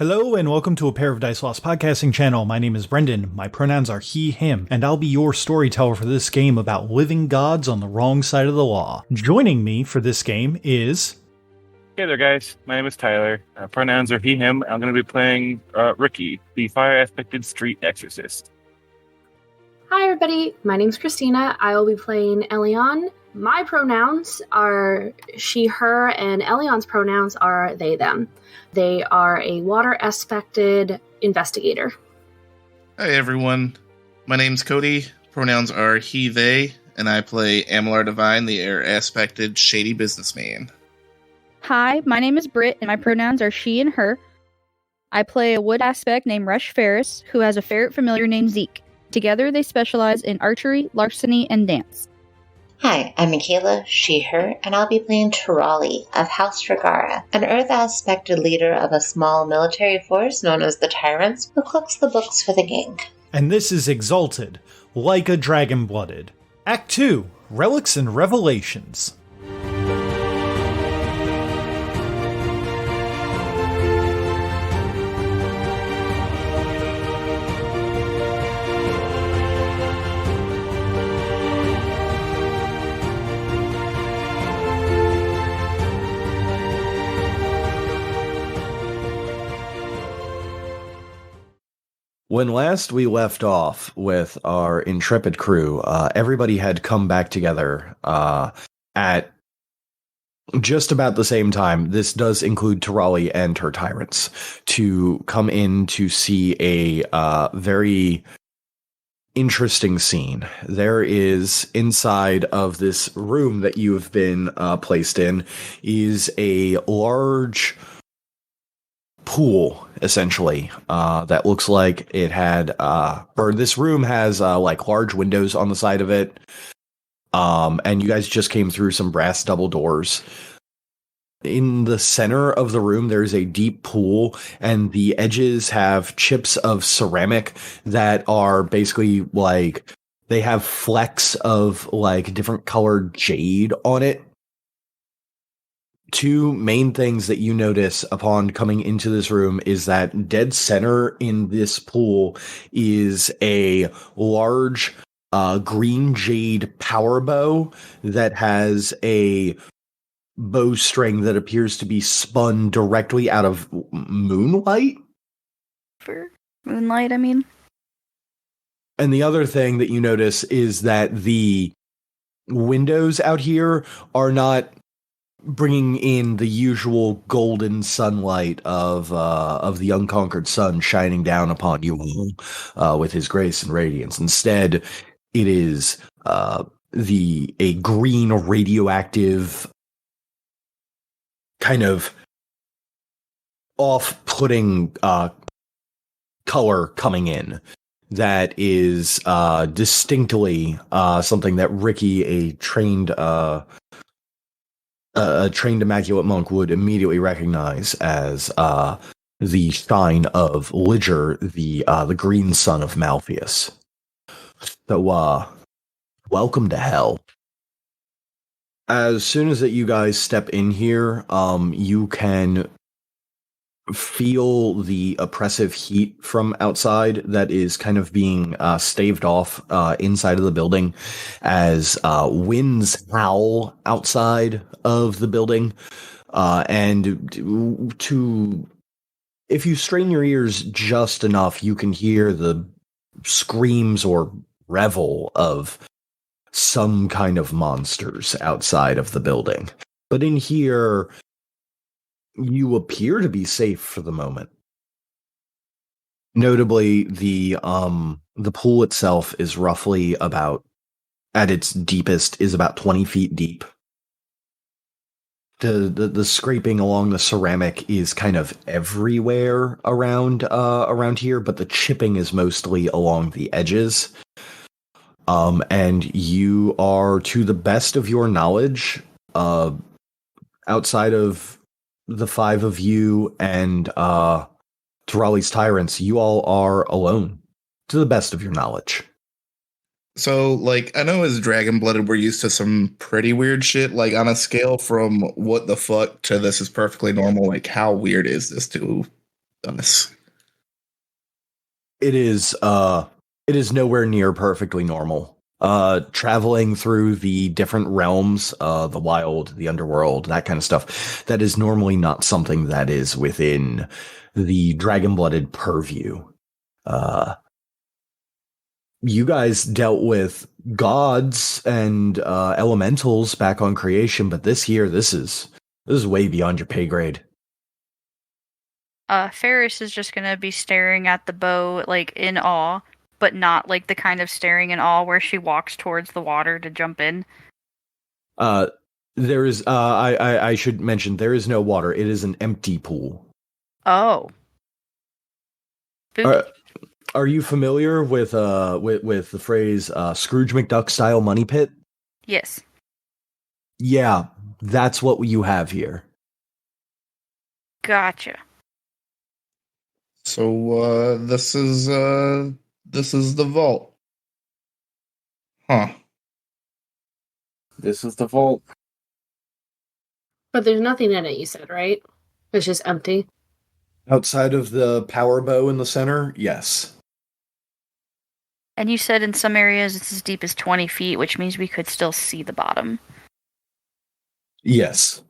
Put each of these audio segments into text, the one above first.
Hello and welcome to A Pair of Dice Lost podcasting channel. My name is Brendan. My pronouns are he, him, and I'll be your storyteller for this game about living gods on the wrong side of the law. Joining me for this game is... Hey there, guys. My name is Tyler. Pronouns are he, him. I'm going to be playing Ricky, the fire-aspected street exorcist. Hi, everybody. My name's Christina. I will be playing Elion. My pronouns are she, her, and Elion's pronouns are they, them. They are a water-aspected investigator. Hi, everyone. My name's Cody. Pronouns are he, they, and I play Amalar Divine, the air-aspected shady businessman. Hi, my name is Britt, and my pronouns are she and her. I play a wood aspect named Rush Ferris, who has a ferret familiar named Zeke. Together, they specialize in archery, larceny, and dance. Hi, I'm Michaela, she, her, and I'll be playing Tirali of House Regara, an Earth-aspected leader of a small military force known as the Tyrants, who cooks the books for the gang. And this is Exalted, like a dragon-blooded. Act 2, Relics and Revelations. When last we left off with our intrepid crew, everybody had come back together at just about the same time. This does include Tirali and her tyrants to come in to see a very interesting scene. There is, inside of this room that you have been placed in, is a large pool, essentially, that looks like it had or this room has like large windows on the side of it, and you guys just came through some brass double doors. In the center of the room there's a deep pool, and the edges have chips of ceramic that are basically like they have flecks of like different colored jade on it. Two main things that you notice upon coming into this room is that dead center in this pool is a large green jade power bow that has a bowstring that appears to be spun directly out of moonlight. For moonlight, I mean. And the other thing that you notice is that the windows out here are not bringing in the usual golden sunlight of the unconquered sun shining down upon you with his grace and radiance. Instead, it is a green radioactive kind of off-putting color coming in that is distinctly something that Ricky, a trained immaculate monk, would immediately recognize as the shine of Liger, the green son of Malpheus. So, welcome to hell. As soon as that you guys step in here, you can feel the oppressive heat from outside that is kind of being staved off inside of the building as winds howl outside of the building. And if you strain your ears just enough, you can hear the screams or revel of some kind of monsters outside of the building. But in here, you appear to be safe for the moment. Notably, the pool itself is roughly about, at its deepest, is about 20 feet deep. The scraping along the ceramic is kind of everywhere around here, but the chipping is mostly along the edges. And you are, to the best of your knowledge, outside of the five of you and Tirali's tyrants, you all are alone, to the best of your knowledge. So, like, I know as Dragon-Blooded, we're used to some pretty weird shit. Like, on a scale from what the fuck to this is perfectly normal, like, how weird is this to on this. It is nowhere near perfectly normal. Traveling through the different realms, the wild, the underworld, that kind of stuff, that is normally not something that is within the dragon-blooded purview. You guys dealt with gods and elementals back on creation, but this is way beyond your pay grade. Ferris is just gonna be staring at the bow, like, in awe, but not, like, the kind of staring in awe where she walks towards the water to jump in. There is, I should mention, there is no water. It is an empty pool. Oh. Spooky. Are you familiar with the phrase, Scrooge McDuck style money pit? Yes. Yeah, that's what you have here. Gotcha. So this is the vault. Huh. This is the vault. But there's nothing in it, you said, right? It's just empty. Outside of the power bow in the center, yes. And you said in some areas it's as deep as 20 feet, which means we could still see the bottom. Yes.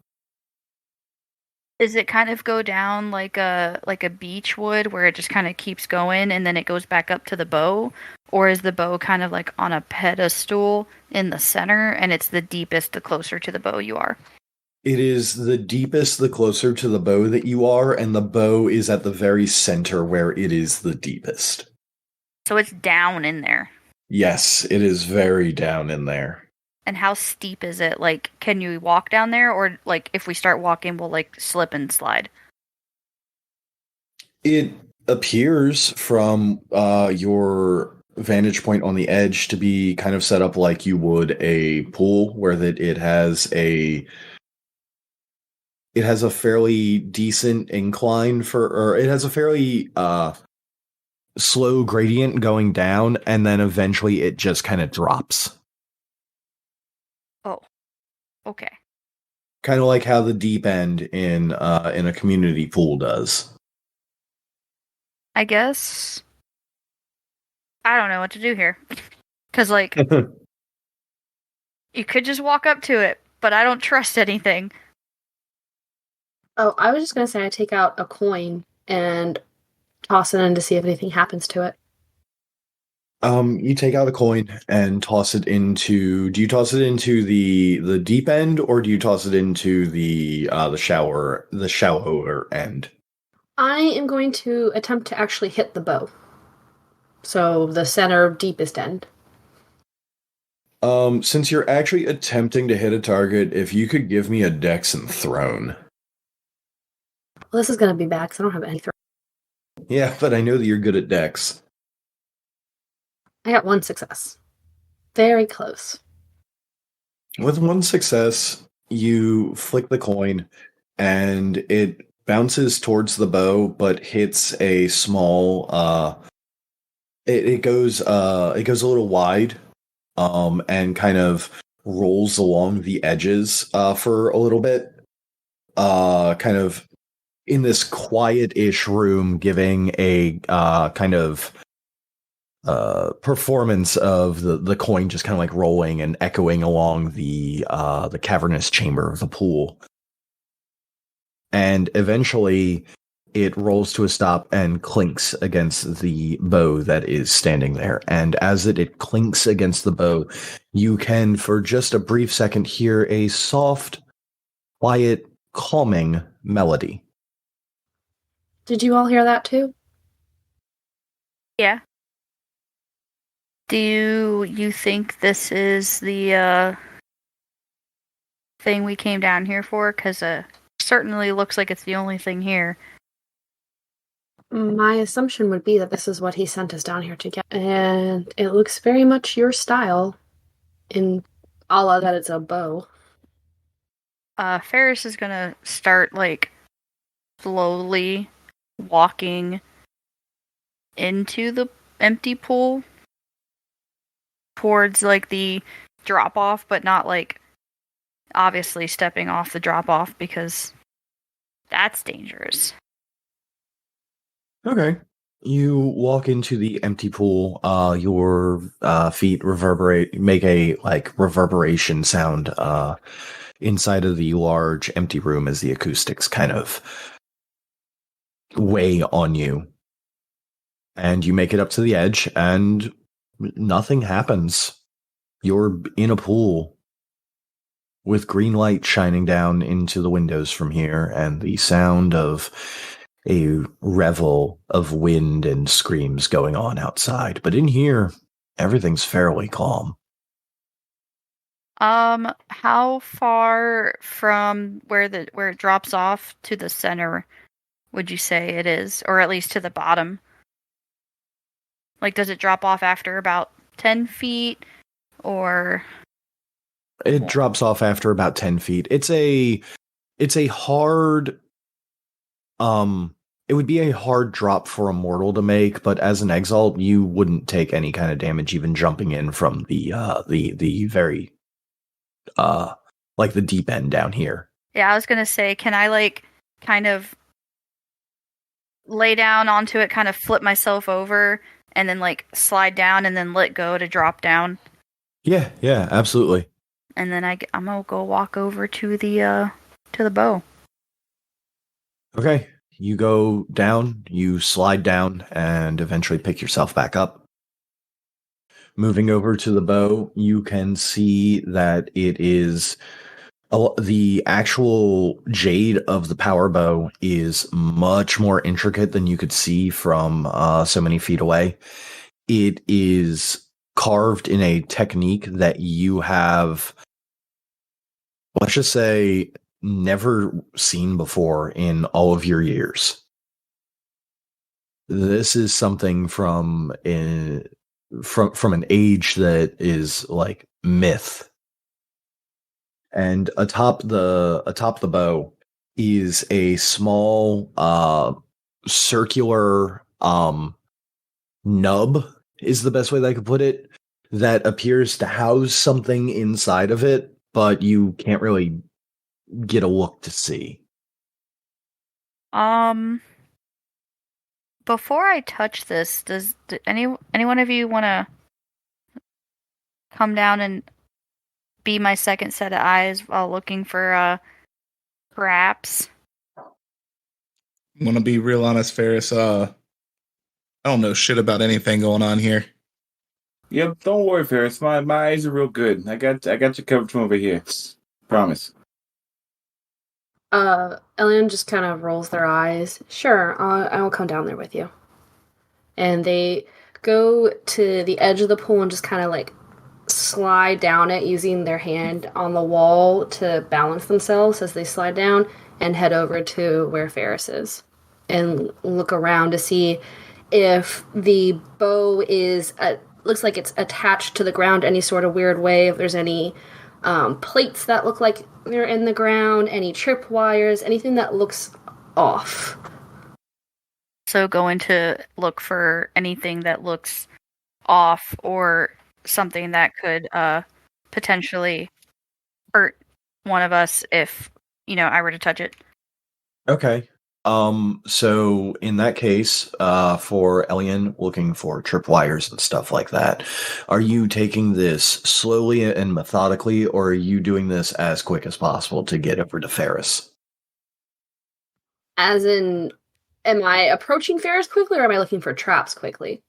Does it kind of go down like a beach would, where it just kind of keeps going and then it goes back up to the bow? Or is the bow kind of like on a pedestal in the center, and it's the deepest the closer to the bow you are? It is the deepest the closer to the bow that you are, and the bow is at the very center where it is the deepest. So it's down in there. Yes, it is very down in there. And how steep is it? Like, can you walk down there, or like if we start walking, we'll like slip and slide? It appears from your vantage point on the edge to be kind of set up like you would a pool, where that it has a fairly decent incline or it has a fairly slow gradient going down, and then eventually it just kind of drops. Oh, okay. Kind of like how the deep end in a community pool does. I guess I don't know what to do here. Because, like, you could just walk up to it, but I don't trust anything. Oh, I was just going to say I take out a coin and toss it in to see if anything happens to it. You take out a coin and toss it into. Do you toss it into the deep end, or do you toss it into the shallower end? I am going to attempt to actually hit the bow. So the center deepest end. Since you're actually attempting to hit a target, if you could give me a dex and thrown. Well, this is going to be bad because I don't have any throw. Yeah, but I know that you're good at dex. I got one success. Very close. With one success, you flick the coin, and it bounces towards the bow, but hits a small. It goes a little wide, and kind of rolls along the edges for a little bit, kind of in this quiet-ish room, giving a kind of performance of the coin just kind of like rolling and echoing along the cavernous chamber of the pool. And eventually it rolls to a stop and clinks against the bow that is standing there. And as it clinks against the bow, you can, for just a brief second, hear a soft, quiet, calming melody. Did you all hear that too? Yeah. Do you think this is the thing we came down here for? Because certainly looks like it's the only thing here. My assumption would be that this is what he sent us down here to get. And it looks very much your style, in a la that it's a bow. Ferris is gonna start, like, slowly walking into the empty pool towards, like, the drop-off, but not, like, obviously stepping off the drop-off, because that's dangerous. Okay. You walk into the empty pool. Your feet make a reverberation sound inside of the large empty room as the acoustics kind of weigh on you. And you make it up to the edge, and nothing happens. You're in a pool with green light shining down into the windows from here, and the sound of a revel of wind and screams going on outside. But in here, everything's fairly calm. How far from where it drops off to the center would you say it is, or at least to the bottom? Like, does it drop off after about 10 feet, or? It drops off after about 10 feet. It's a hard, it would be a hard drop for a mortal to make, but as an exalt, you wouldn't take any kind of damage even jumping in from the very, the deep end down here. Yeah, I was gonna say, can I, kind of lay down onto it, kind of flip myself over, and then, slide down and then let go to drop down? Yeah, absolutely. And then I'm gonna go walk over to the bow. Okay. You go down, you slide down, and eventually pick yourself back up. Moving over to the bow, you can see that it is the actual jade of the power bow is much more intricate than you could see from so many feet away. It is carved in a technique that you have, let's just say, never seen before in all of your years. This is something from an age that is like myth. And atop the bow is a small circular nub is the best way that I could put it, that appears to house something inside of it, but you can't really get a look to see. Before I touch this, does any one of you want to come down and be my second set of eyes while looking for traps? I'm gonna be real honest, Ferris. I don't know shit about anything going on here. Yep, don't worry, Ferris. My eyes are real good. I got you covered from over here. Promise. Elian just kind of rolls their eyes. Sure, I'll come down there with you. And they go to the edge of the pool and just kind of slide down it using their hand on the wall to balance themselves as they slide down, and head over to where Ferris is and look around to see if the bow is looks like it's attached to the ground any sort of weird way, if there's any plates that look like they're in the ground, any trip wires, anything that looks off. So going to look for anything that looks off or something that could potentially hurt one of us if, I were to touch it. Okay. So in that case, for Elian looking for tripwires and stuff like that, are you taking this slowly and methodically, or are you doing this as quick as possible to get over to Ferris? As in, am I approaching Ferris quickly, or am I looking for traps quickly?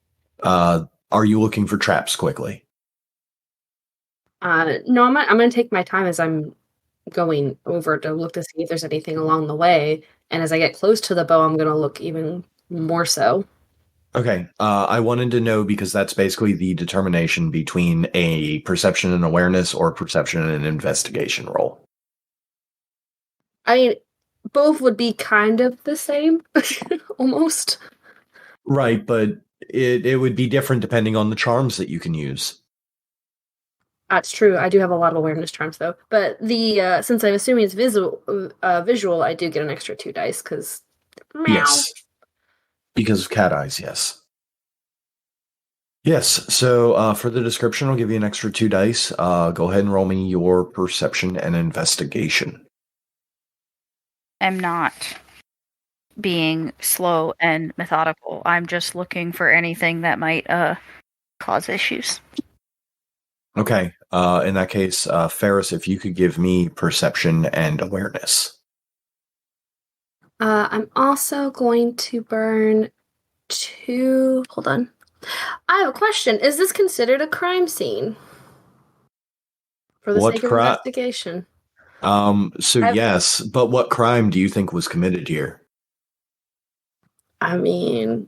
Are you looking for traps quickly? No, I'm going to take my time as I'm going over to look to see if there's anything along the way. And as I get close to the bow, I'm going to look even more so. Okay. I wanted to know because that's basically the determination between a perception and awareness or perception and investigation roll. I mean, both would be kind of the same, almost. Right, but it would be different depending on the charms that you can use. That's true. I do have a lot of awareness charms, though. But the since I'm assuming it's visual, I do get an extra 2 dice because. Yes. Because of cat eyes, yes. Yes. So for the description, I'll give you an extra 2 dice. Go ahead and roll me your perception and investigation. I'm not. being slow and methodical. I'm just looking for anything that might cause issues. Okay. In that case, Ferris, if you could give me perception and awareness. I'm also going to burn 2. Hold on. I have a question. Is this considered a crime scene? For the sake of investigation. Yes, but what crime do you think was committed here? I mean,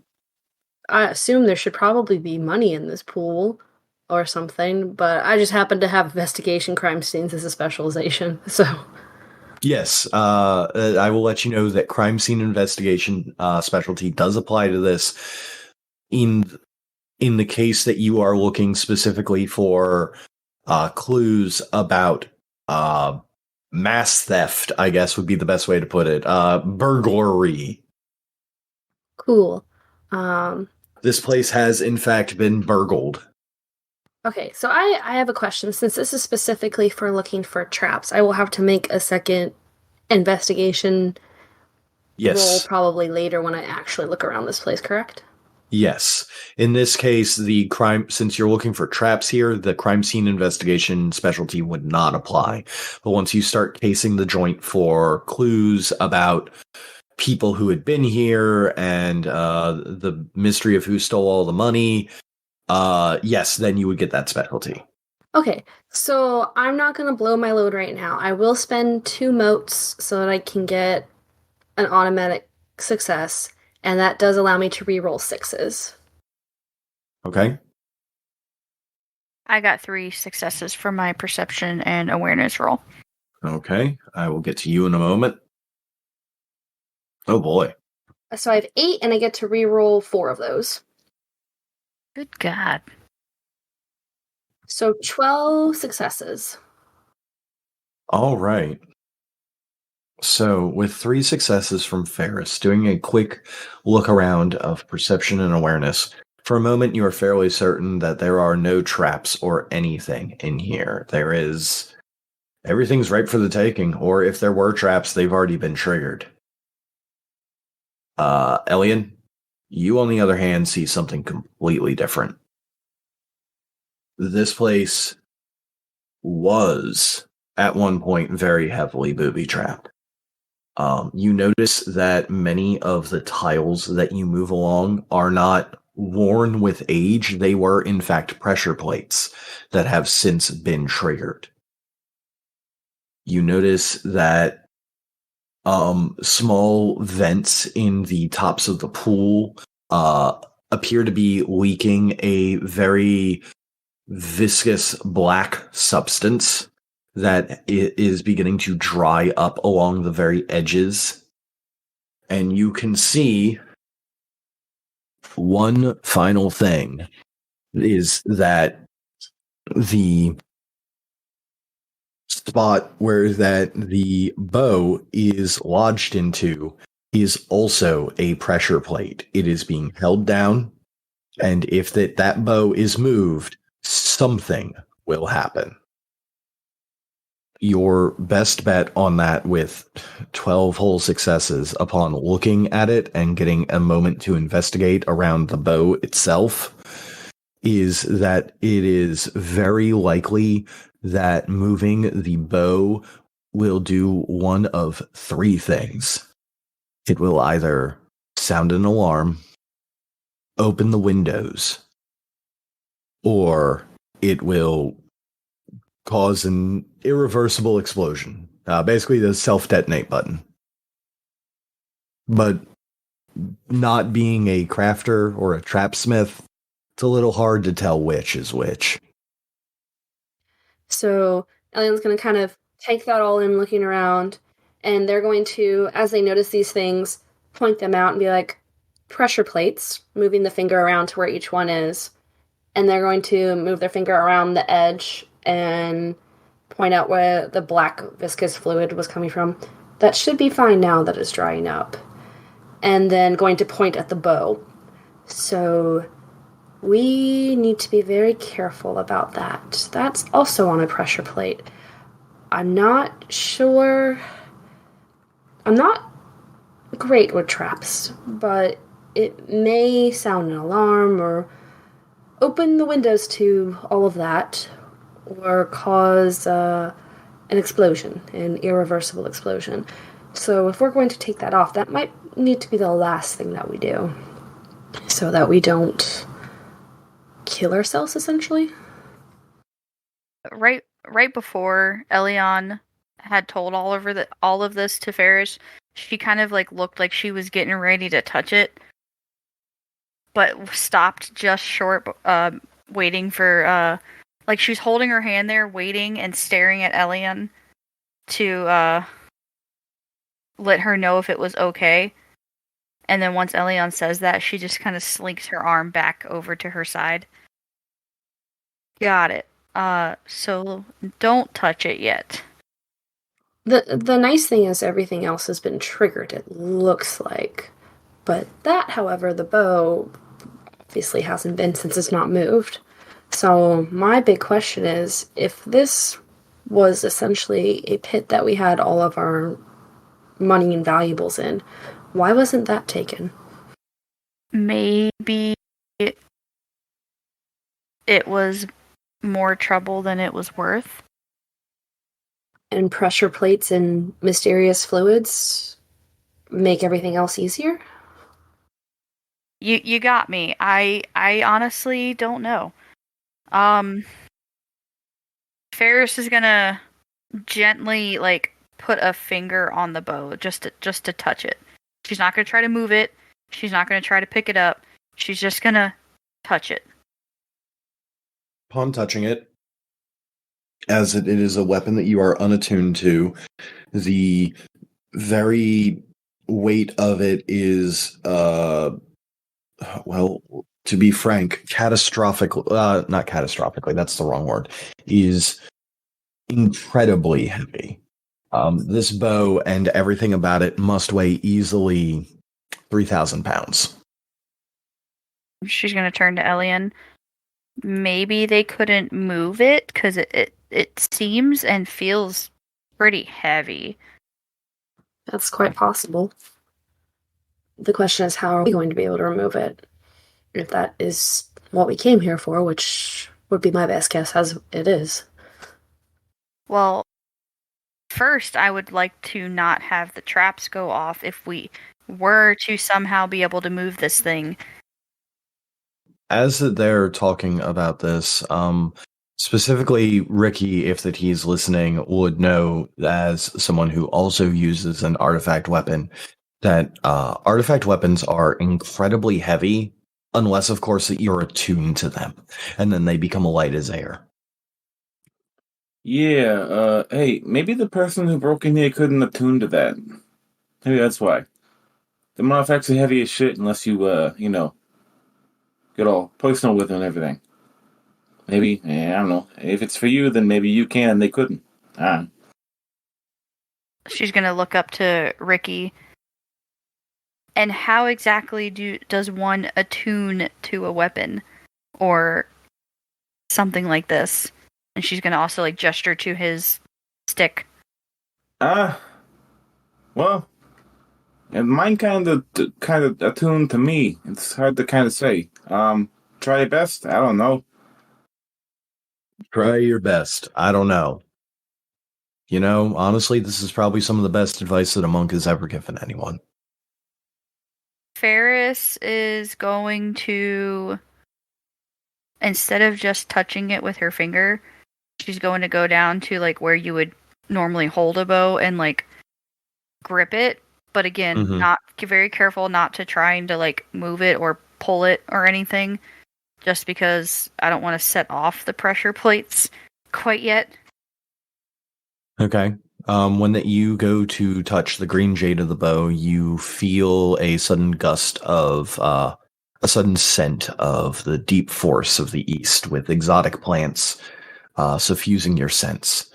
I assume there should probably be money in this pool or something, but I just happen to have investigation crime scenes as a specialization, so... Yes, I will let you know that crime scene investigation specialty does apply to this. In the case that you are looking specifically for clues about mass theft, I guess would be the best way to put it. Burglary. Cool. This place has, in fact, been burgled. Okay, so I have a question. Since this is specifically for looking for traps, I will have to make a second investigation roll probably later when I actually look around this place, correct? Yes. In this case, since you're looking for traps here, the crime scene investigation specialty would not apply. But once you start casing the joint for clues about people who had been here and the mystery of who stole all the money, yes, then you would get that specialty. Okay, so I'm not going to blow my load right now. I will spend 2 motes so that I can get an automatic success, and that does allow me to reroll 6s. Okay. I got 3 successes for my perception and awareness roll. Okay, I will get to you in a moment. Oh boy. So I have 8, and I get to reroll 4 of those. Good God. So 12 successes. All right. So, with 3 successes from Ferris, doing a quick look around of perception and awareness, for a moment you are fairly certain that there are no traps or anything in here. Everything's ripe for the taking, or if there were traps, they've already been triggered. Elian, you on the other hand see something completely different. This place was, at one point, very heavily booby-trapped. You notice that many of the tiles that you move along are not worn with age. They were, in fact, pressure plates that have since been triggered. You notice that small vents in the tops of the pool appear to be leaking a very viscous black substance that is beginning to dry up along the very edges. And you can see one final thing is that the spot where that the bow is lodged into is also a pressure plate. It is being held down, and if that bow is moved, something will happen. Your best bet on that, with 12 whole successes upon looking at it and getting a moment to investigate around the bow itself, is that it is very likely that moving the bow will do one of 3 things. It will either sound an alarm, open the windows, or it will cause an irreversible explosion. Basically the self-detonate button. But not being a crafter or a trapsmith, it's a little hard to tell which is which. So Elian's going to kind of take that all in, looking around, and they're going to, as they notice these things, point them out and be like, pressure plates, moving the finger around to where each one is. And they're going to move their finger around the edge and point out where the black viscous fluid was coming from. That should be fine now that it's drying up. And then going to point at the bow. So we need to be very careful about that. That's also on a pressure plate. I'm not sure. I'm not great with traps, but it may sound an alarm or open the windows to all of that, or cause an explosion, an irreversible explosion. So if we're going to take that off, that might need to be the last thing that we do, so that we don't kill ourselves, essentially. Right before Elion had told all of this to Ferris, she kind of like looked like she was getting ready to touch it, but stopped just short, waiting for like she's holding her hand there, waiting and staring at Elion to let her know if it was okay. And then once Elion says that, she just kind of slinks her arm back over to her side. Got it. So don't touch it yet. The nice thing is everything else has been triggered, it looks like. But that, however, the bow obviously hasn't been since it's not moved. So my big question is, if this was essentially a pit that we had all of our money and valuables in, why wasn't that taken? Maybe it was more trouble than it was worth. And pressure plates and mysterious fluids make everything else easier? You got me. I honestly don't know. Ferris is gonna gently like put a finger on the bow just to touch it. She's not gonna try to move it. She's not gonna try to pick it up. She's just gonna touch it. Upon touching it, as it is a weapon that you are unattuned to, the very weight of it is, well, to be frank, catastrophic, not catastrophically, that's the wrong word, is incredibly heavy. This bow and everything about it must weigh easily 3,000 pounds. She's gonna turn to Elian. Maybe they couldn't move it because it seems and feels pretty heavy. That's quite possible. The question is, how are we going to be able to remove it? If that is what we came here for, which would be my best guess as it is. Well, first I would like to not have the traps go off if we were to somehow be able to move this thing. As they're talking about this, specifically Ricky, if that he's listening, would know as someone who also uses an artifact weapon that artifact weapons are incredibly heavy, unless, of course, that you're attuned to them, and then they become light as air. Yeah, hey, maybe the person who broke in here couldn't attune to that. Maybe that's why. The artifacts are heavy as shit unless you, get all personal with them and everything. Maybe, I don't know. If it's for you, then maybe you can, they couldn't. She's gonna look up to Ricky. And how exactly does one attune to a weapon? Or something like this? And she's gonna also like gesture to his stick. Well, and mine kind of attuned to me. It's hard to kind of say. Try your best. I don't know. Try your best. I don't know. You know, honestly, this is probably some of the best advice that a monk has ever given anyone. Ferris is going to, instead of just touching it with her finger, she's going to go down to like where you would normally hold a bow and like grip it. But again, not very careful not to trying to like move it or pull it or anything, just because I don't want to set off the pressure plates quite yet. Okay. When that you go to touch the green jade of the bow, you feel a sudden gust of a sudden scent of the deep force of the east, with exotic plants suffusing your sense.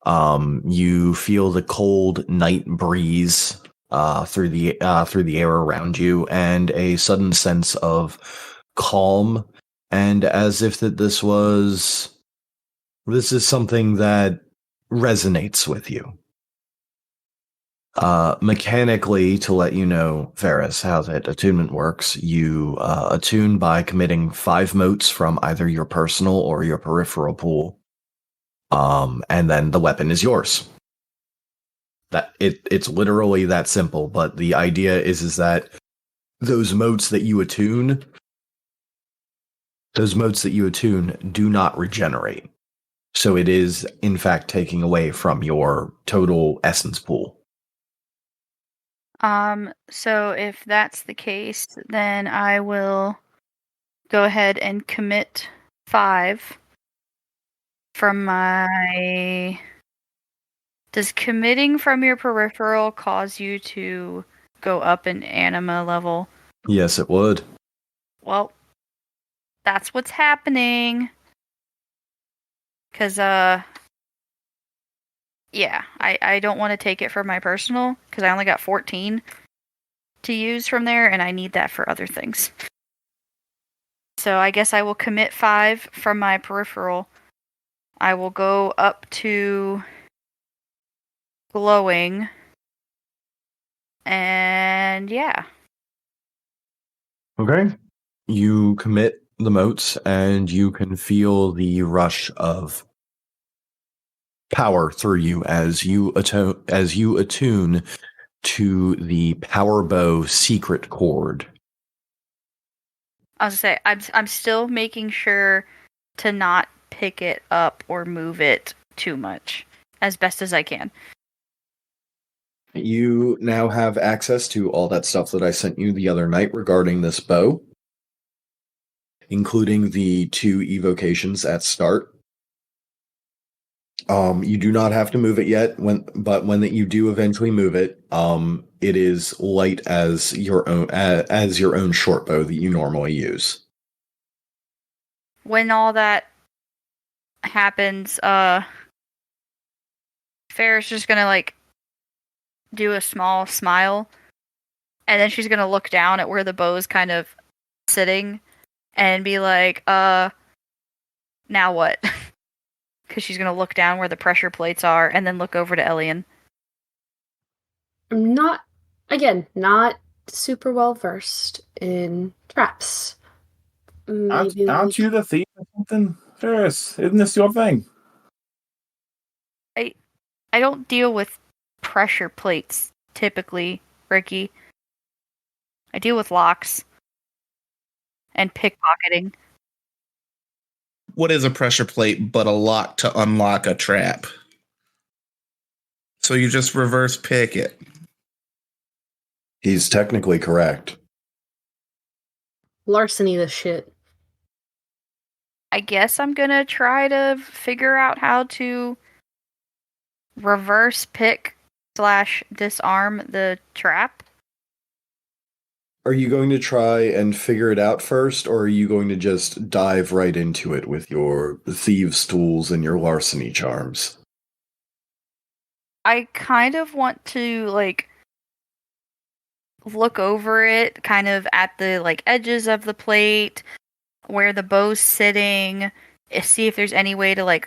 You feel the cold night breeze through the air around you, and a sudden sense of calm, and as if that this is something that resonates with you. Mechanically, to let you know, Varys, how that attunement works, you attune by committing 5 motes from either your personal or your peripheral pool. And then the weapon is yours. It's literally that simple, but the idea is that those motes that you attune do not regenerate. So it is, in fact, taking away from your total essence pool. So if that's the case, then I will go ahead and commit 5 from my... Does committing from your peripheral cause you to go up in anima level? Yes, it would. Well, that's what's happening. Because, yeah, I don't want to take it for my personal, because I only got 14 to use from there, and I need that for other things. So I guess I will commit 5 from my peripheral. I will go up to glowing. And yeah. Okay. You commit the motes, and you can feel the rush of power through you as you attune to the power bow secret chord. I was gonna say I'm still making sure to not pick it up or move it too much as best as I can. You now have access to all that stuff that I sent you the other night regarding this bow, including the 2 evocations at start. You do not have to move it yet, but when you do eventually move it, it is light as your own short bow that you normally use. When all that happens, Farrah's just gonna do a small smile, and then she's gonna look down at where the bow's kind of sitting and be like, now what? Because she's gonna look down where the pressure plates are and then look over to Elian. I'm not super well versed in traps. Aren't you the thief or something? Ferris, isn't this your thing? I don't deal with pressure plates typically, Ricky. I deal with locks and pickpocketing. What is a pressure plate but a lock to unlock a trap? So you just reverse pick it. He's technically correct. Larceny this shit. I guess I'm gonna try to figure out how to reverse pick / disarm the trap. Are you going to try and figure it out first, or are you going to just dive right into it with your thieves' tools and your larceny charms? I kind of want to, look over it, kind of at the, edges of the plate, where the bow's sitting, see if there's any way to,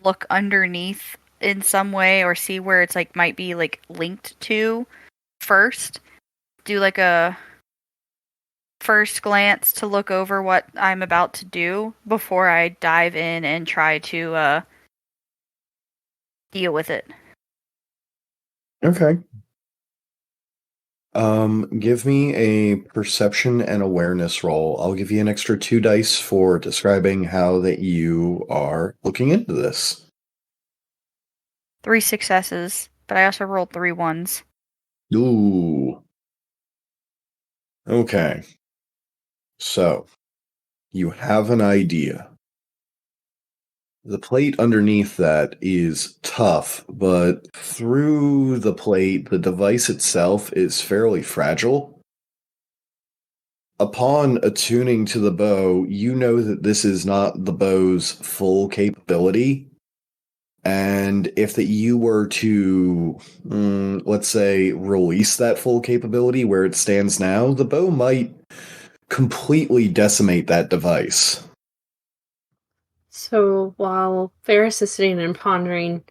look underneath in some way, or see where it's, might be, linked to first. Do, a first glance to look over what I'm about to do before I dive in and try to deal with it. Okay. Give me a perception and awareness roll. I'll give you an extra 2 dice for describing how that you are looking into this. 3 successes, but I also rolled 3 ones. Ooh. Okay. So, you have an idea. The plate underneath that is tough, but through the plate, the device itself is fairly fragile. Upon attuning to the bow, you know that this is not the bow's full capability. And if you were to, let's say, release that full capability where it stands now, the bow might completely decimate that device. So while Ferris is sitting and pondering,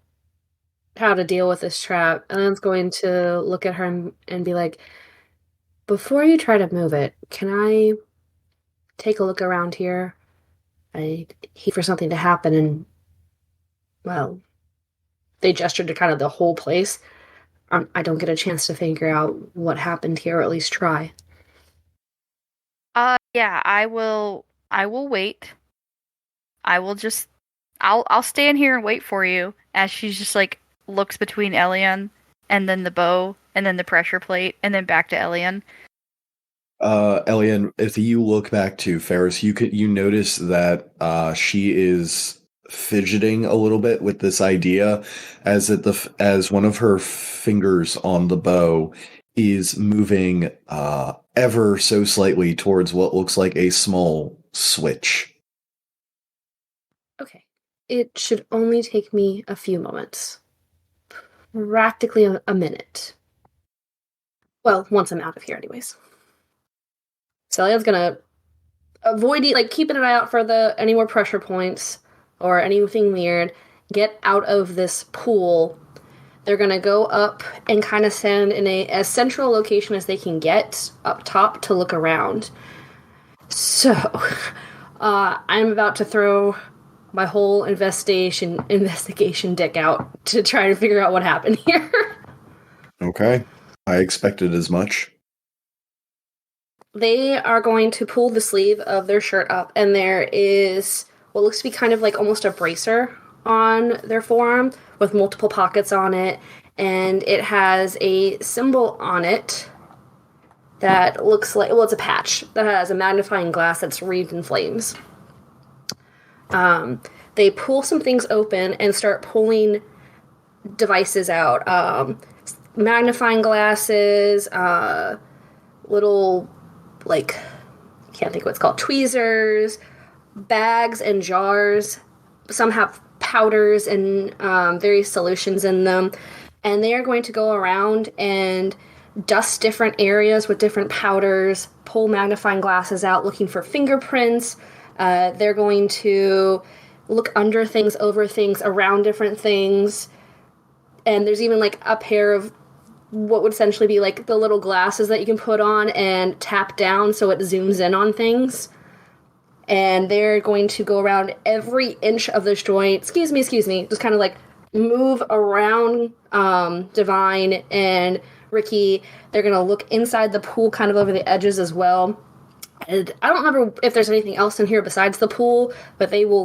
how to deal with this trap. Elian's going to look at her and be like, before you try to move it, can I take a look around here? I hate for something to happen and, well, they gestured to kind of the whole place. I don't get a chance to figure out what happened here, or at least try. Yeah, I will wait. I'll stand here and wait for you as she's just like looks between Elian and then the bow and then the pressure plate and then back to Elian. Elian, if you look back to Ferris, you notice that she is fidgeting a little bit with this idea, as one of her fingers on the bow is moving ever so slightly towards what looks like a small switch. Okay. It should only take me a few moments. Practically a minute. Well, once I'm out of here anyways. Celia's gonna avoid keeping an eye out for any more pressure points or anything weird. Get out of this pool. They're gonna go up and kind of stand in as central location as they can get up top to look around. So, I'm about to throw my whole investigation deck out to try to figure out what happened here. Okay, I expected as much. They are going to pull the sleeve of their shirt up, and there is what looks to be kind of like almost a bracer on their forearm with multiple pockets on it, and it has a symbol on it that looks like, well, it's a patch that has a magnifying glass that's wreathed in flames. They pull some things open and start pulling devices out. Magnifying glasses, little, can't think what it's called, tweezers, bags and jars. Some have powders and various solutions in them. And they are going to go around and dust different areas with different powders, pull magnifying glasses out looking for fingerprints. They're going to look under things, over things, around different things. And there's even a pair of what would essentially be the little glasses that you can put on and tap down so it zooms in on things. And they're going to go around every inch of this joint. Excuse me, just kind of move around Divine and Ricky. They're going to look inside the pool, kind of over the edges as well. And I don't remember if there's anything else in here besides the pool, but they will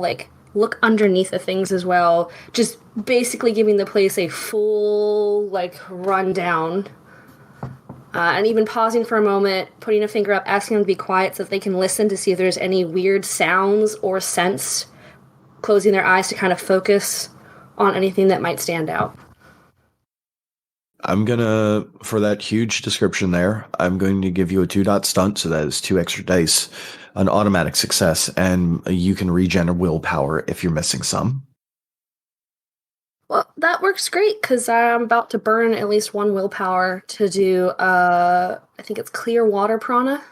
look underneath the things as well, just basically giving the place a full rundown. And even pausing for a moment, putting a finger up, asking them to be quiet so that they can listen to see if there's any weird sounds or scents, closing their eyes to kind of focus on anything that might stand out. I'm gonna, for that huge description there, I'm going to give you a 2-dot stunt, so that is 2 extra dice, an automatic success, and you can regen a willpower if you're missing some. Well, that works great, because I'm about to burn at least 1 willpower to do, I think it's clear water prana.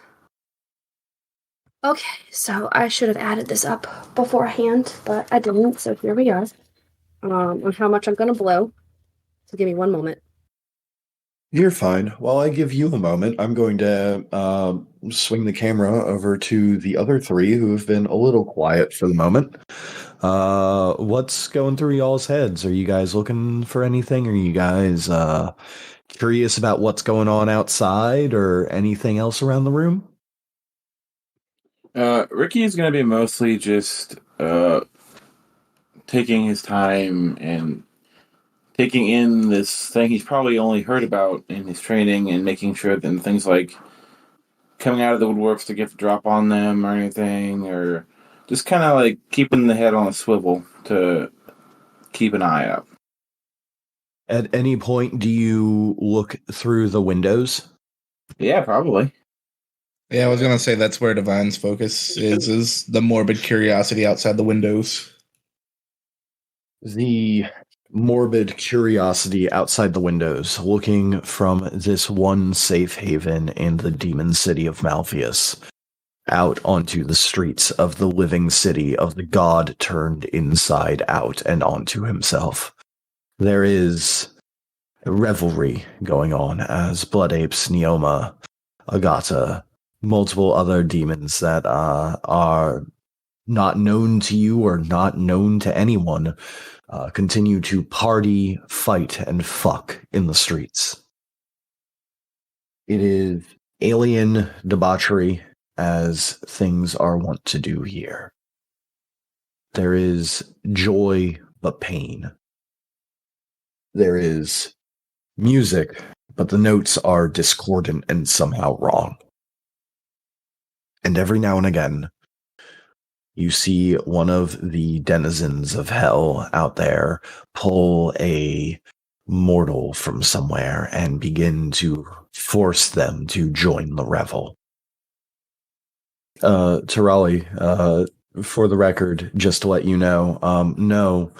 Okay, so I should have added this up beforehand, but I didn't, so here we are. On how much I'm going to blow. So give me 1 moment. You're fine. While I give you a moment, I'm going to swing the camera over to the other 3 who have been a little quiet for the moment. What's going through y'all's heads? Are you guys looking for anything? Are you guys curious about what's going on outside or anything else around the room? Ricky is going to be mostly just taking his time and taking in this thing he's probably only heard about in his training and making sure that things like coming out of the woodworks to get the drop on them or anything, or just kind of keeping the head on a swivel to keep an eye out. At any point, do you look through the windows? Yeah, probably. Yeah, I was gonna say that's where Divine's focus is the morbid curiosity outside the windows. The morbid curiosity outside the windows, looking from this one safe haven in the demon city of Malpheus out onto the streets of the living city of the god turned inside out and onto himself. There is a revelry going on as Blood Apes, Neoma, Agata, multiple other demons that are not known to you or not known to anyone continue to party, fight, and fuck in the streets. It is alien debauchery as things are wont to do here. There is joy but pain. There is music, but the notes are discordant and somehow wrong. And every now and again, you see one of the denizens of hell out there pull a mortal from somewhere and begin to force them to join the revel. Tirali, for the record, just to let you know, no,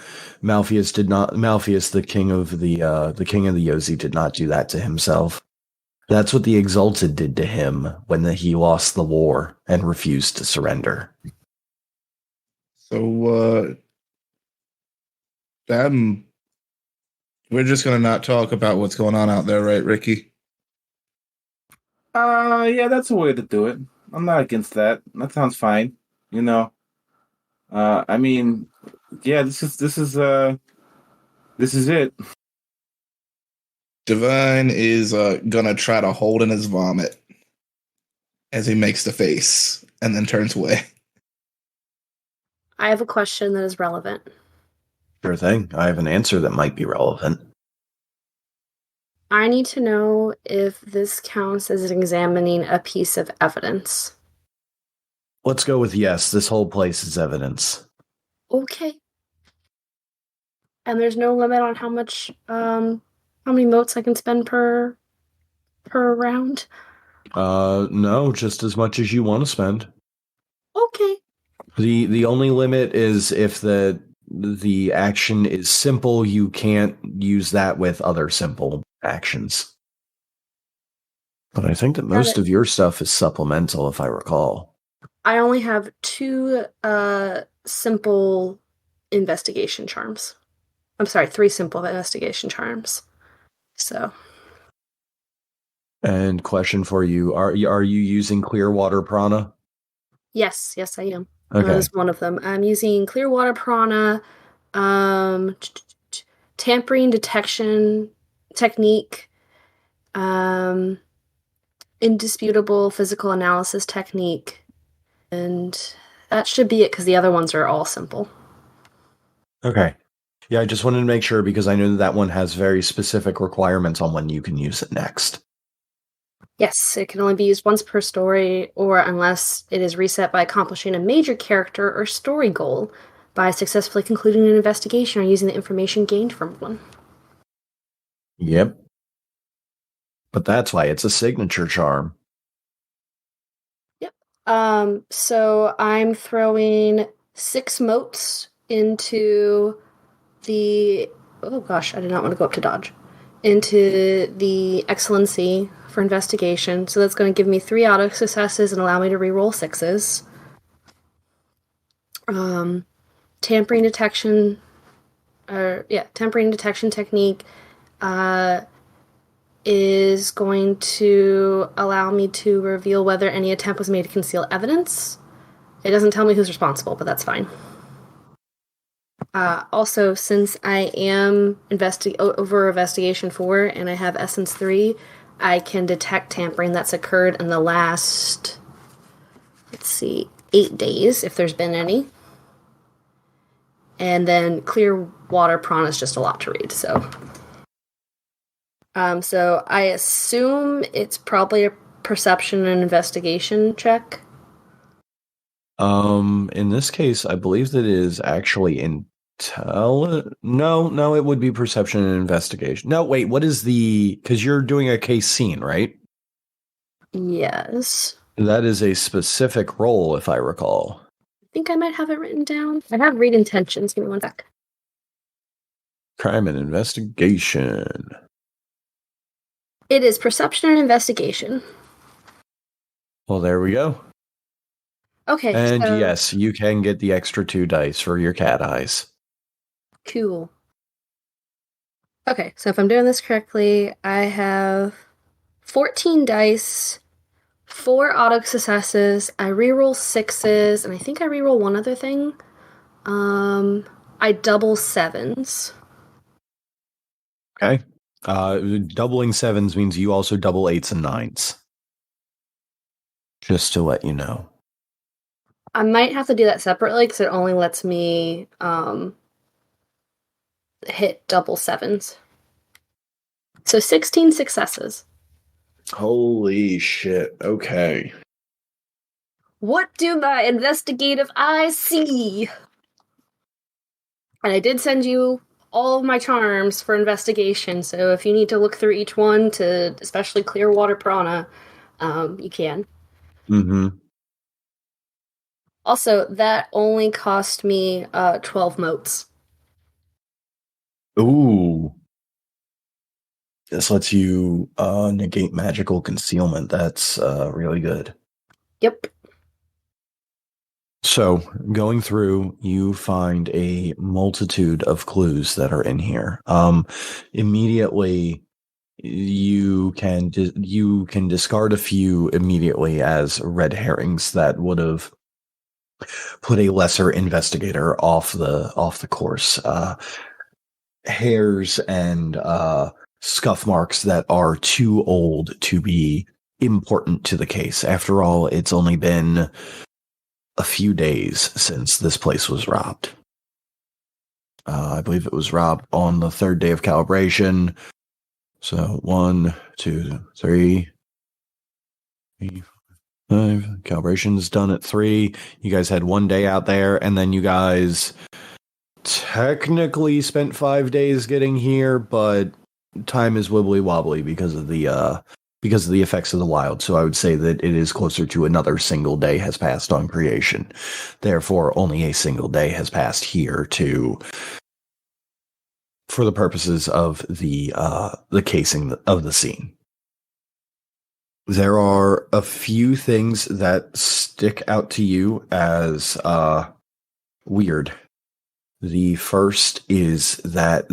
Malpheus did not. Malpheus, the king of the Yozi, did not do that to himself. That's what the Exalted did to him when he lost the war and refused to surrender. So, we're just gonna not talk about what's going on out there, right, Ricky? Yeah, that's a way to do it. I'm not against that. That sounds fine. You know. I mean, yeah, this is it. Divine is gonna try to hold in his vomit as he makes the face and then turns away. I have a question that is relevant. Sure thing. I have an answer that might be relevant. I need to know if this counts as examining a piece of evidence. Let's go with yes. This whole place is evidence. Okay. And there's no limit on how many motes I can spend per round? No, just as much as you want to spend. Okay. The only limit is if the action is simple, you can't use that with other simple actions. But I think that most of your stuff is supplemental, if I recall. I only have 2 simple investigation charms. I'm sorry, 3 simple investigation charms. So. And question for you: Are you using Clearwater Prana? Yes, I am. Okay. That is one of them. I'm using Clearwater Prana, tampering detection technique, indisputable physical analysis technique, and that should be it because the other ones are all simple. Okay. Yeah, I just wanted to make sure because I know that one has very specific requirements on when you can use it next. Yes, it can only be used once per story, or unless it is reset by accomplishing a major character or story goal by successfully concluding an investigation or using the information gained from one. Yep. But that's why it's a signature charm. Yep. So I'm throwing 6 motes into the... Oh gosh, I did not want to go up to dodge. Into the excellency for investigation. So that's going to give me 3 auto successes and allow me to reroll 6s. Tampering detection technique is going to allow me to reveal whether any attempt was made to conceal evidence. It doesn't tell me who's responsible, but that's fine. Also, since I am over investigation 4 and I have essence 3, I can detect tampering that's occurred in the last, 8 days, if there's been any. And then Clearwater Prana is just a lot to read, so. So I assume it's probably a perception and investigation check. In this case, I believe that it is actually No, it would be perception and investigation. No, wait, what is because you're doing a case scene, right? Yes. That is a specific role, if I recall. I think I might have it written down. I have read intentions. Give me one sec. Crime and investigation. It is perception and investigation. Well, there we go. Okay. And yes, you can get the extra 2 dice for your cat eyes. Cool. Okay, so if I'm doing this correctly, I have 14 dice, 4 auto successes, I reroll 6s, and I think I reroll one other thing. I double 7s. Okay. Doubling 7s means you also double 8s and 9s. Just to let you know. I might have to do that separately because it only lets me hit double 7s. So 16 successes. Holy shit. Okay. What do my investigative eyes see? And I did send you all of my charms for investigation, so if you need to look through each one to especially clear water piranha, you can. Mm-hmm. Also, that only cost me 12 motes. Ooh. This lets you negate magical concealment. That's really good. Yep. So, going through, you find a multitude of clues that are in here. Immediately, you can discard a few immediately as red herrings that would have put a lesser investigator off the course. Hairs and scuff marks that are too old to be important to the case. After all, it's only been a few days since this place was robbed. I believe it was robbed on the 3rd day of calibration. So 1, 2, 3, 5. Calibration's done at 3. You guys had 1 day out there, and then you guys technically spent 5 days getting here, but time is wibbly wobbly because of the effects of the wild. So I would say that it is closer to another single day has passed on creation. Therefore, only a single day has passed here for the purposes of the casing of the scene. There are a few things that stick out to you as weird. The first is that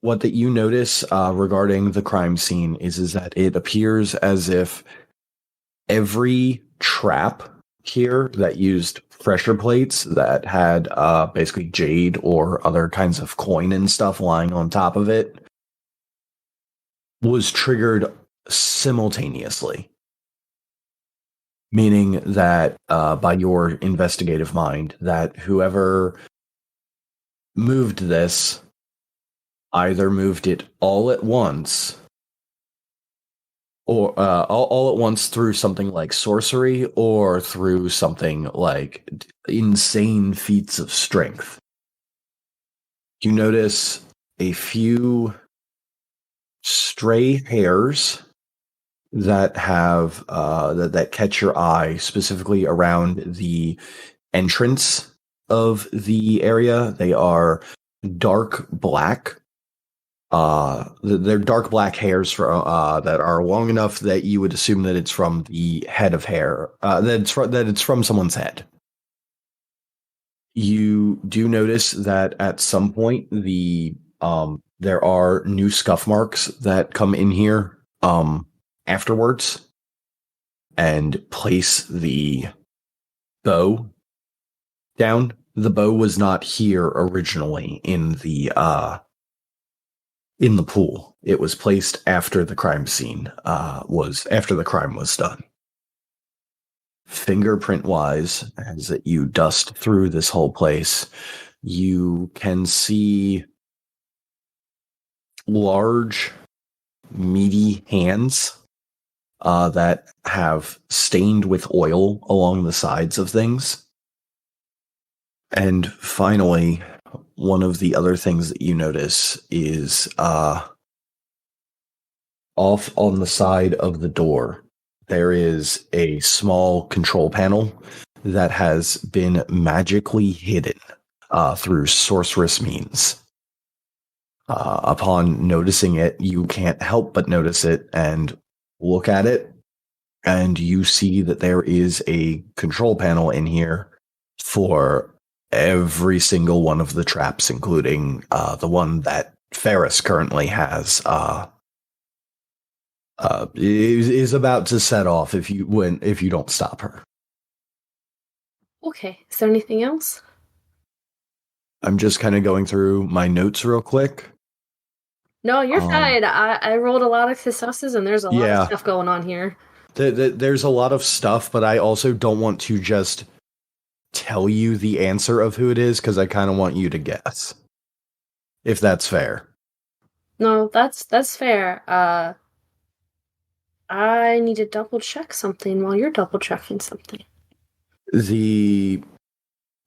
what that you notice regarding the crime scene is that it appears as if every trap here that used pressure plates that had basically jade or other kinds of coin and stuff lying on top of it was triggered simultaneously. Meaning that by your investigative mind, that whoever moved this either moved it all at once or all at once through something like sorcery or through something like insane feats of strength. You notice a few stray hairs that have that catch your eye, specifically around the entrance of the area. They are dark black. They're dark black hairs that are long enough that you would assume that it's from the head of hair. That it's from someone's head. You do notice that at some point there are new scuff marks that come in here afterwards and place the bow down. The bow was not here originally in the pool. It was placed after the crime scene after the crime was done. Fingerprint wise, as you dust through this whole place, you can see large, meaty hands that have stained with oil along the sides of things. And finally, one of the other things that you notice is off on the side of the door, there is a small control panel that has been magically hidden through sorceress means. Upon noticing it, you can't help but notice it and look at it, and you see that there is a control panel in here for every single one of the traps, including the one that Ferris currently has, is about to set off if you don't stop her. Okay, is there anything else? I'm just kind of going through my notes real quick. No, you're fine. I rolled a lot of successes, and there's a lot of stuff going on here. There's a lot of stuff, but I also don't want to just tell you the answer of who it is, because I kind of want you to guess. If that's fair. No, that's fair. I need to double check something while you're double checking something. The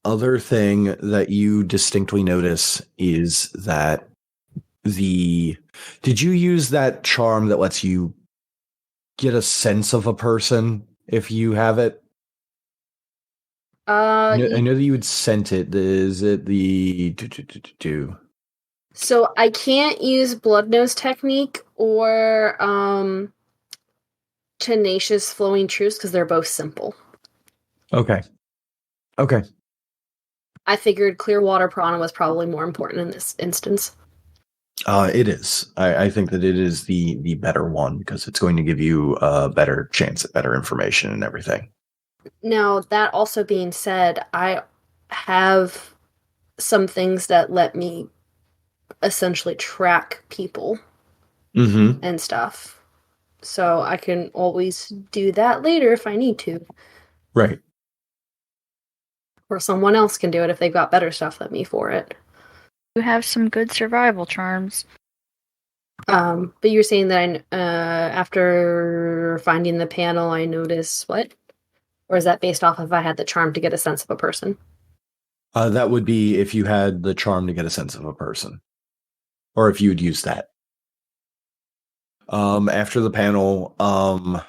other thing that you distinctly notice is that did you use that charm that lets you get a sense of a person if you have it? I know that you had sent it. Is it the So I can't use Blood Nose Technique or Tenacious Flowing Truths because they're both simple. Okay. I figured Clearwater Prana was probably more important in this instance. It is. I think that it is the better one because it's going to give you a better chance at better information and everything. Now, that also being said, I have some things that let me essentially track people and stuff. So I can always do that later if I need to. Right. Or someone else can do it if they've got better stuff than me for it. You have some good survival charms. But you're saying that after finding the panel, I notice what? Or is that based off if I had the charm to get a sense of a person? That would be if you had the charm to get a sense of a person. Or if you would use that. After the panel, I'm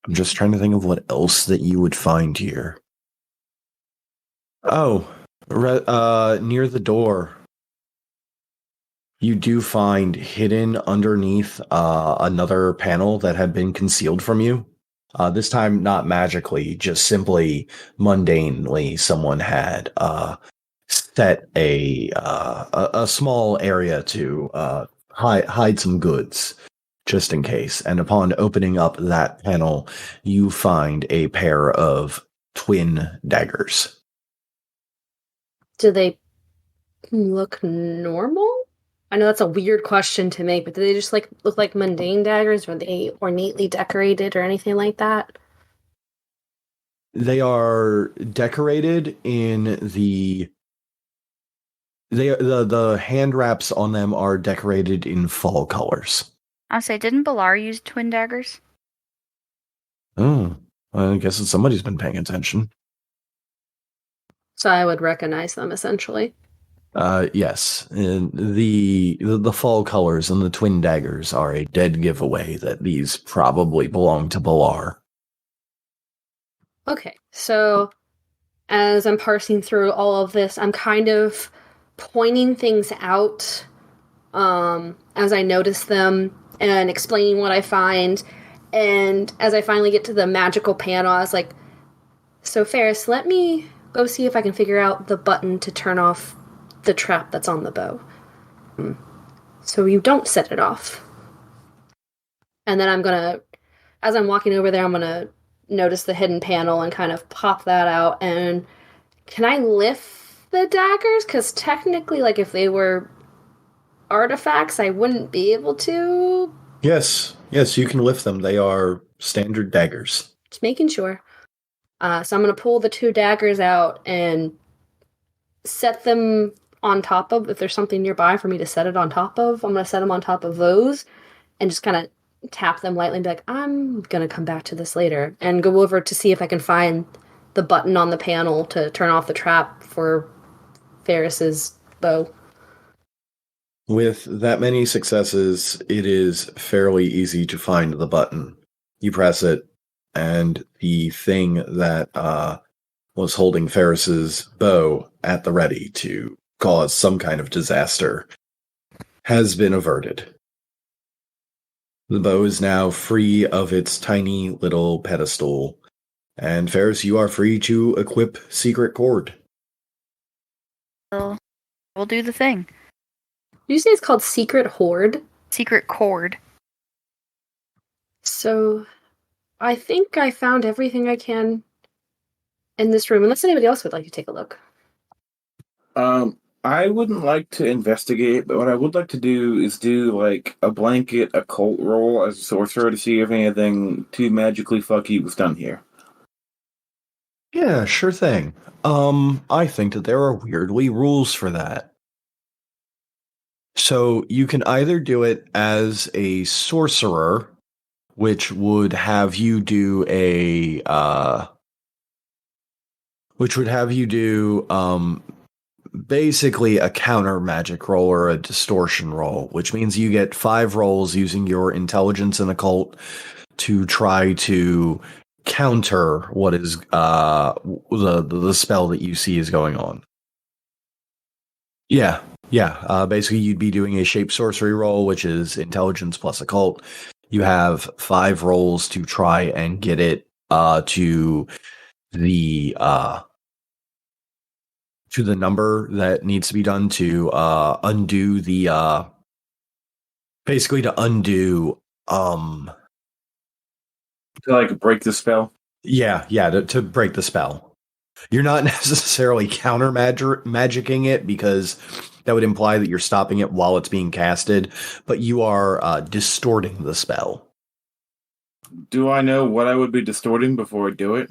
just trying to think of what else that you would find here. Oh, near the door, you do find hidden underneath another panel that had been concealed from you. This time, not magically, just simply mundanely, someone had set a small area to hide some goods, just in case. And upon opening up that panel, you find a pair of twin daggers. Do they look normal? I know that's a weird question to make, but do they just look like mundane daggers? Or are they ornately decorated or anything like that? They are decorated in the hand wraps on them are decorated in fall colors. I'll say, didn't Balar use twin daggers? Oh, I guess somebody's been paying attention. So I would recognize them, essentially. Yes. And the fall colors and the twin daggers are a dead giveaway that these probably belong to Balar. Okay, so as I'm parsing through all of this, I'm kind of pointing things out as I notice them and explaining what I find. And as I finally get to the magical panel, I was like, so Ferris, let me go see if I can figure out the button to turn off the trap that's on the bow. So you don't set it off. And then as I'm walking over there, I'm gonna notice the hidden panel and kind of pop that out. And can I lift the daggers? Because technically, if they were artifacts, I wouldn't be able to. Yes, you can lift them. They are standard daggers. Just making sure. So I'm going to pull the two daggers out and set them on top of, if there's something nearby for me to set it on top of, I'm going to set them on top of those and just kind of tap them lightly and be like, I'm going to come back to this later, and go over to see if I can find the button on the panel to turn off the trap for Ferris's bow. With that many successes, it is fairly easy to find the button. You press it, and the thing that was holding Ferris's bow at the ready to cause some kind of disaster has been averted. The bow is now free of its tiny little pedestal, and Ferris, you are free to equip Secret Cord. we'll do the thing. Did you say it's called Secret Horde? Secret chord. So, I think I found everything I can in this room, unless anybody else would like to take a look. I wouldn't like to investigate, but what I would like to do is do like a blanket occult roll as a sorcerer to see if anything too magically fucky was done here. Yeah, sure thing. I think that there are weirdly rules for that. So you can either do it as a sorcerer, which would have you do basically a counter magic roll or a distortion roll, which means you get 5 rolls using your intelligence and occult to try to counter what is the spell that you see is going on. Yeah. Basically, you'd be doing a shape sorcery roll, which is intelligence plus occult. You have 5 rolls to try and get it to the number that needs to be done to undo the basically to undo To like break the spell. to break the spell. You're not necessarily counter magicking it because that would imply that you're stopping it while it's being casted, but you are distorting the spell. Do I know what I would be distorting before I do it?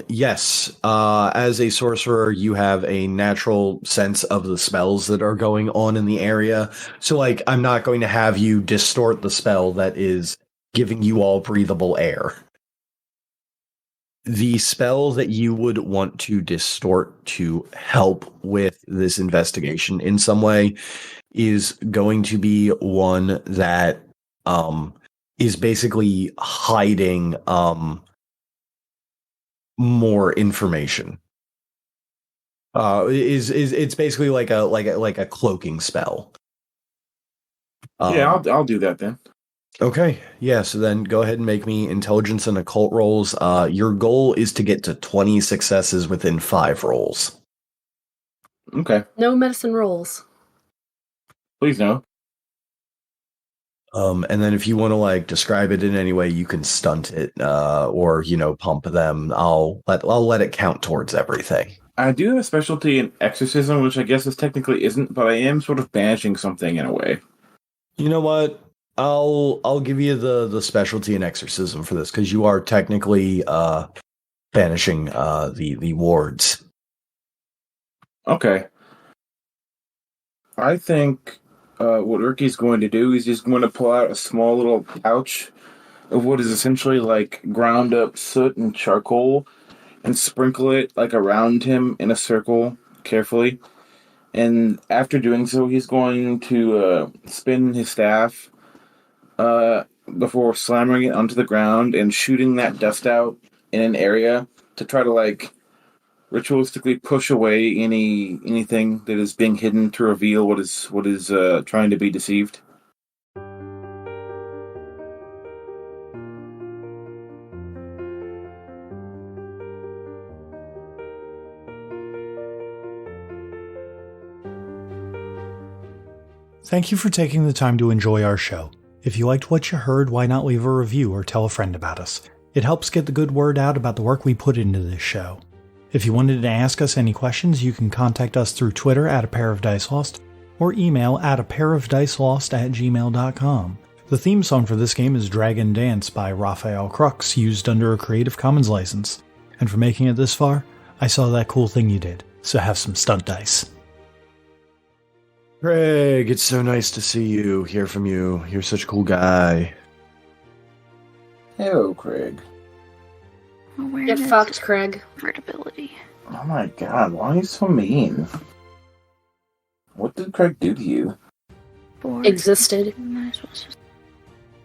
Yes. As a sorcerer, you have a natural sense of the spells that are going on in the area. So, like, I'm not going to have you distort the spell that is giving you all breathable air. The spell that you would want to distort to help with this investigation in some way is going to be one that is basically hiding more information. It's basically like a cloaking spell. Yeah, I'll do that then. Okay, yeah, so then go ahead and make me intelligence and occult rolls. Your goal is to get to 20 successes within 5 rolls. Okay. No medicine rolls. Please no. And then if you want to like describe it in any way, you can stunt it, or pump them. I'll let it count towards everything. I do have a specialty in exorcism, which I guess this technically isn't, but I am sort of banishing something in a way. You know what? I'll give you the specialty in exorcism for this because you are technically banishing the wards. Okay. I think what Ricky's going to do is he's going to pull out a small little pouch of what is essentially like ground up soot and charcoal and sprinkle it like around him in a circle carefully. And after doing so, he's going to spin his staff before slamming it onto the ground and shooting that dust out in an area to try to like ritualistically push away anything that is being hidden to reveal what is trying to be deceived. Thank you for taking the time to enjoy our show. If you liked what you heard, why not leave a review or tell a friend about us? It helps get the good word out about the work we put into this show. If you wanted to ask us any questions, you can contact us through Twitter at apairofdicelost or email at apairofdicelost@gmail.com. The theme song for this game is Dragon Dance by Raphael Crux, used under a Creative Commons license. And for making it this far, I saw that cool thing you did, so have some stunt dice. Craig, it's so nice to see you, hear from you. You're such a cool guy. Hello, Craig. Get fucked, Craig. Convertibility. Oh my god, why are you so mean? What did Craig do to you? Existed.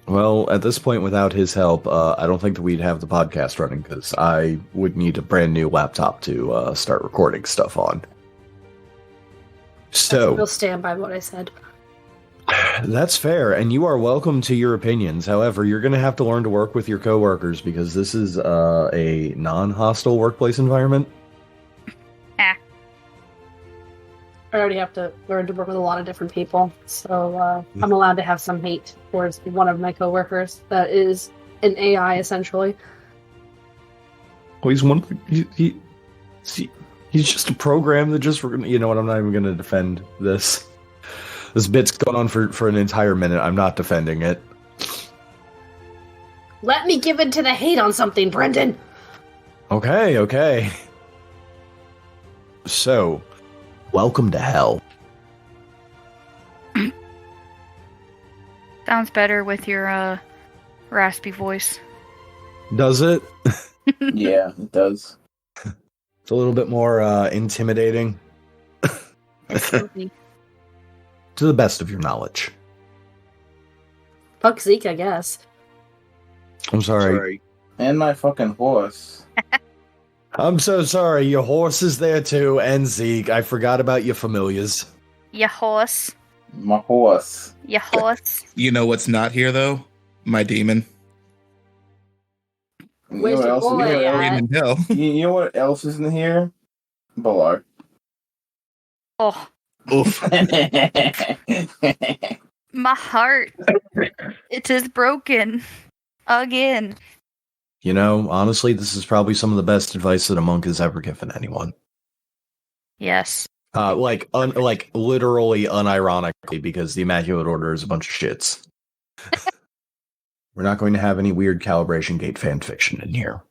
Well, at this point, without his help, I don't think that we'd have the podcast running because I would need a brand new laptop to start recording stuff on. So, We'll stand by what I said. that's fair, and you are welcome to your opinions. However, you're going to have to learn to work with your coworkers because this is a non-hostile workplace environment. I already have to learn to work with a lot of different people, so I'm allowed to have some hate towards one of my coworkers that is an AI, essentially. Oh, he's one. He's just a program that just. You know what? I'm not even going to defend this. This bit's going on for an entire minute. I'm not defending it. Let me give in to the hate on something, Brendan! Okay. So, welcome to hell. Sounds better with your raspy voice. Does it? Yeah, it does. It's a little bit more intimidating. Absolutely. To the best of your knowledge. Fuck Zeke, I guess. I'm sorry. And my fucking horse. I'm so sorry. Your horse is there too, and Zeke. I forgot about your familiars. Ya horse. My horse. Ya horse. You know what's not here, though? My demon. You Where's know what your else? boy at? In hell. You know what else isn't here? Bolar. Oh, Oof. my heart. It is broken. Again. You know, honestly, this is probably some of the best advice that a monk has ever given anyone. Yes. Like literally unironically, because the Immaculate Order is a bunch of shits. We're not going to have any weird calibration gate fan fiction in here.